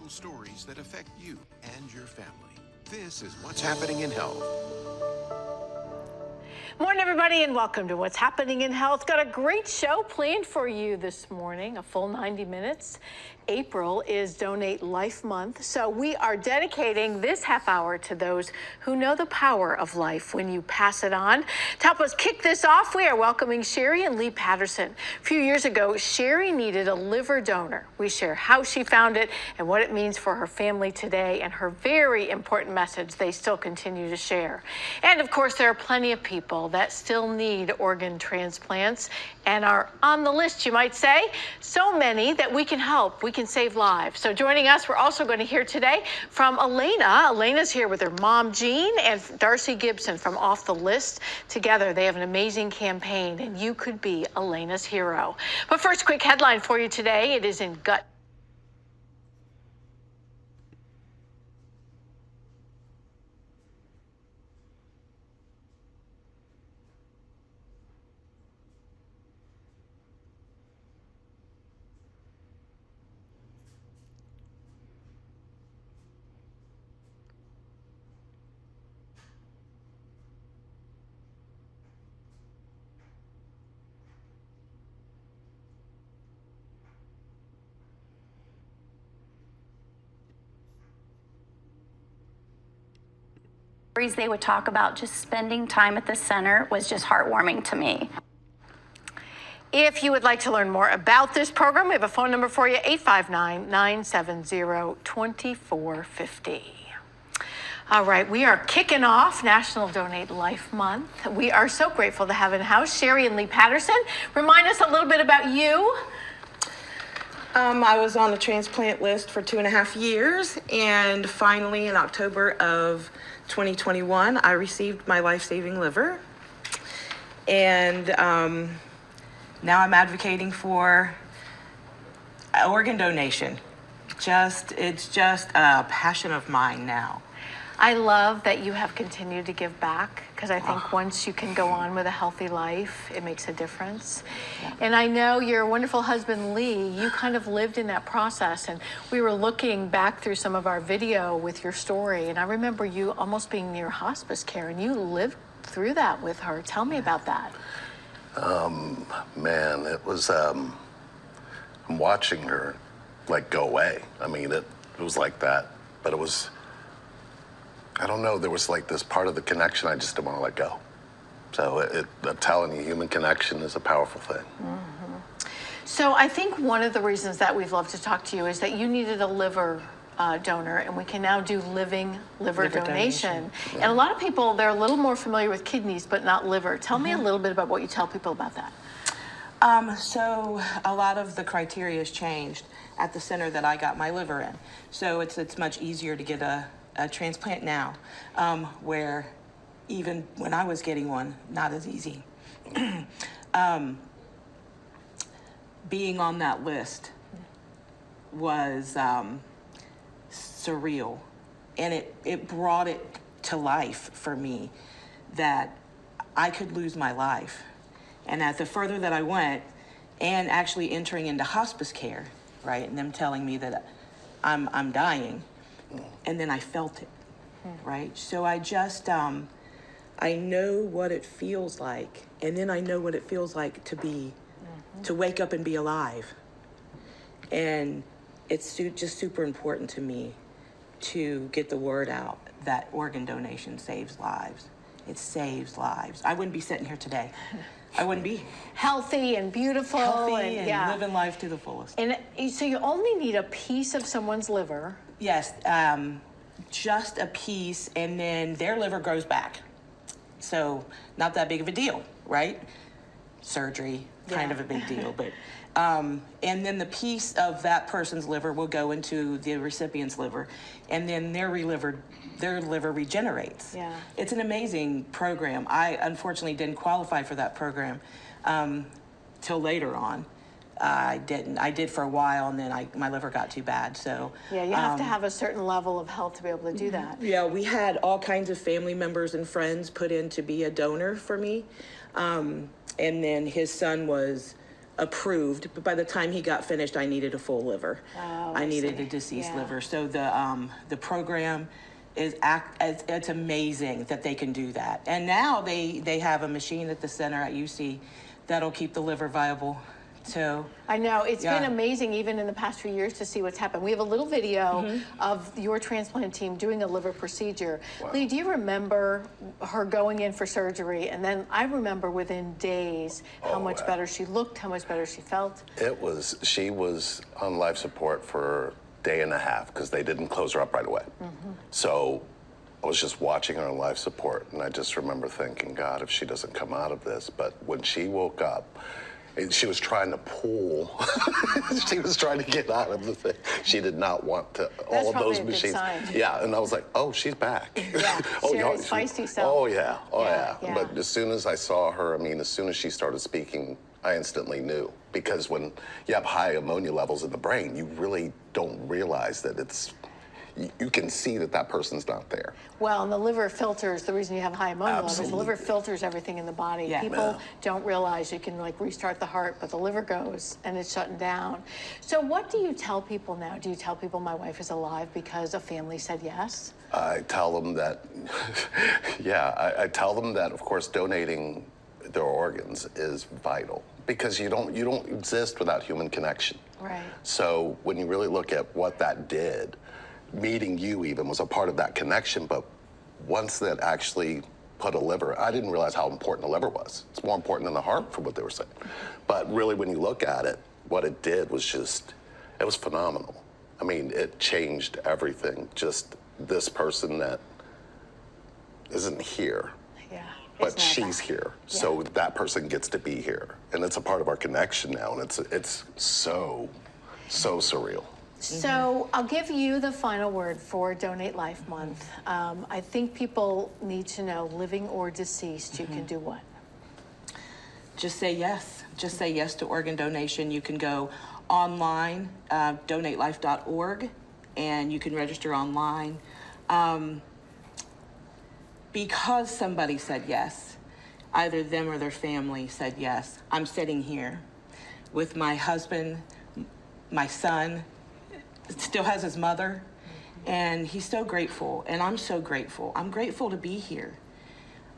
real stories that affect you and your family. This is What's Happening in Health. Morning, everybody, and welcome to What's Happening in Health. Got a great show planned for you this morning, a full 90 minutes. April is Donate Life Month, so we are dedicating this half hour to those who know the power of life when you pass it on. To help us kick this off, we are welcoming Sherry and Lee Patterson. A few years ago, Sherry needed a liver donor. We share how she found it and what it means for her family today, and her very important message they still continue to share. And of course, there are plenty of people that still need organ transplants and are on the list, you might say. So many that we can help. We can save lives. So joining us, we're also going to hear today from Elena. Elena's here with her mom, Jean, and Darcy Gibson from Off the List. Together, they have an amazing campaign, and you could be Elena's hero. But first, quick headline for you today. It is in gut. They would talk about just spending time at the center was just heartwarming to me. If you would like to learn more about this program, we have a phone number for you, 859-970-2450. All right, we are kicking off National Donate Life Month. We are so grateful to have in-house Sherry and Lee Patterson. Remind us a little bit about you. I was on the transplant list for 2.5 years, and finally in October of 2021, I received my life-saving liver. And now I'm advocating for organ donation. It's just a passion of mine now. I love that you have continued to give back, because I think once you can go on with a healthy life, it makes a difference. Yeah. And I know your wonderful husband, Lee, you kind of lived in that process. And we were looking back through some of our video with your story. And I remember you almost being near hospice care, and you lived through that with her. Tell me about that. Man, it was, I'm watching her like go away. I mean, it was like that, but it was, I don't know, there was like this part of the connection I just didn't want to let go. So I'm telling you, human connection is a powerful thing. Mm-hmm. So I think one of the reasons that we've loved to talk to you is that you needed a liver donor, and we can now do living liver donation. Yeah. And a lot of people, they're a little more familiar with kidneys, but not liver. Tell me a little bit about what you tell people about that. So a lot of the criteria has changed at the center that I got my liver in. So it's much easier to get a transplant now, where even when I was getting one, not as easy. Being on that list was surreal, and it brought it to life for me that I could lose my life. And the further that I went, and actually entering into hospice care, right, and them telling me that I'm dying, and then I felt it, right? So I just, I know what it feels like, and then I know what it feels like to be, to wake up and be alive. And it's just super important to me to get the word out that organ donation saves lives. It saves lives. I wouldn't be sitting here today. I wouldn't be. Healthy and beautiful. Healthy and living life to the fullest. And so you only need a piece of someone's liver. Yes, just a piece, and then their liver grows back. So not that big of a deal, right? Surgery, kind of a big deal, but and then the piece of that person's liver will go into the recipient's liver, and then their liver regenerates. Yeah. It's an amazing program. I unfortunately didn't qualify for that program till later on. I didn't. I did for a while, and then my liver got too bad. So yeah, you have to have a certain level of health to be able to do that. Yeah, we had all kinds of family members and friends put in to be a donor for me, and then his son was approved, but by the time he got finished, I needed a full liver. Oh, I I needed see. a deceased Yeah. liver. So the program is it's amazing that they can do that. And now they have a machine at the center at UC that'll keep the liver viable. So I know, it's been Yeah. amazing even in the past few years to see what's happened. We have a little video Mm-hmm. of your transplant team doing a liver procedure. Lee, do you remember her going in for surgery? And then I remember within days how Oh, much wow. better she looked, how much better she felt. She was on life support for a day and a half because they didn't close her up right away. So I was just watching her on life support, and I just remember thinking, God, if she doesn't come out of this. But when she woke up, she was trying to pull. She was trying to get out of the thing. She did not want to. That's all of probably those a good machines. sign. Yeah, and I was like, oh, she's back. Yeah, oh, she yeah, has feisty self. Oh yeah, oh Yeah, yeah. yeah. But as soon as I saw her, I mean, as soon as she started speaking, I instantly knew. Because when you have high ammonia levels in the brain, you really don't realize that it's. You can see that person's not there. Well, and the liver filters, the reason you have high ammonia levels, the liver Absolutely. filters everything in the body. Yeah. People Yeah. don't realize you can like restart the heart, but the liver goes and it's shutting down. So what do you tell people now? Do you tell people my wife is alive because a family said yes? I tell them that, I tell them that, of course, donating their organs is vital because you don't exist without human connection. Right. So when you really look at what that did, meeting you even was a part of that connection, but once that actually put a liver, I didn't realize how important the liver was. It's more important than the heart from what they were saying. But really, when you look at it, what it did was it was phenomenal. I mean, it changed everything. Just this person that isn't here, Yeah. but it's not she's that. here. So that person gets to be here. And it's a part of our connection now, and it's so surreal. So I'll give you the final word for Donate Life Month. I think people need to know, living or deceased, you can do what? just say yes. Just say yes to organ donation. You can go online, donatelife.org, and you can register online. Because somebody said yes, either them or their family said yes, I'm sitting here with my husband, my son, still has his mother, and he's so grateful, and I'm so grateful. I'm grateful to be here.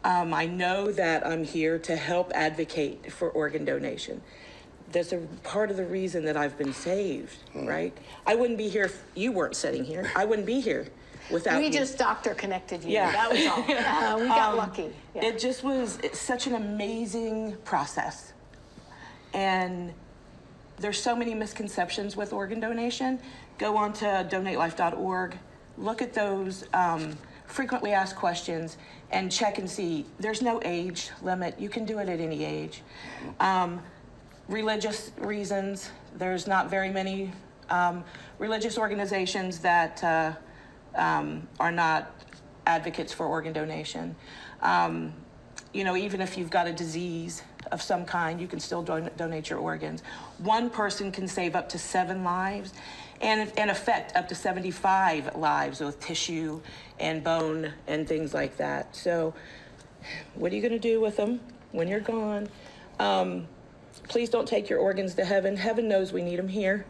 I know that I'm here to help advocate for organ donation. That's a part of the reason that I've been saved, right? I wouldn't be here if you weren't sitting here. I wouldn't be here without We you. just doctor connected you. Yeah. That was all. We got lucky. Yeah. It just was such an amazing process. And there's so many misconceptions with organ donation. Go on to donatelife.org, look at those frequently asked questions, and check and see. There's no age limit. You can do it at any age. Religious reasons, there's not very many religious organizations that are not advocates for organ donation. You know, even if you've got a disease of some kind, you can still donate your organs. One person can save up to 7 lives and affect up to 75 lives with tissue and bone and things like that. So what are you going to do with them when you're gone? Please don't take your organs to heaven. Heaven knows we need them here.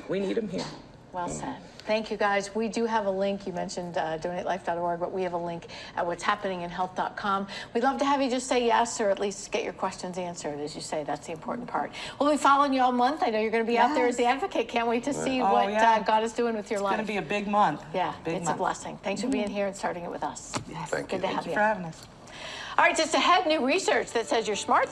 We need them here. Well said. Thank you, guys. We do have a link. You mentioned donatelife.org, but we have a link at what'shappeninginhealth.com. We'd love to have you just say yes, or at least get your questions answered. As you say, that's the important part. We'll be following you all month. I know you're going to be out there as the advocate. Can't wait to see what God is doing with your life. It's going to be a big month. Yeah, Big it's month. a blessing. Thanks for being here and starting it with us. Yes. Thank Good you. to have Thank you you. for having us. All right, just ahead, new research that says your smartphone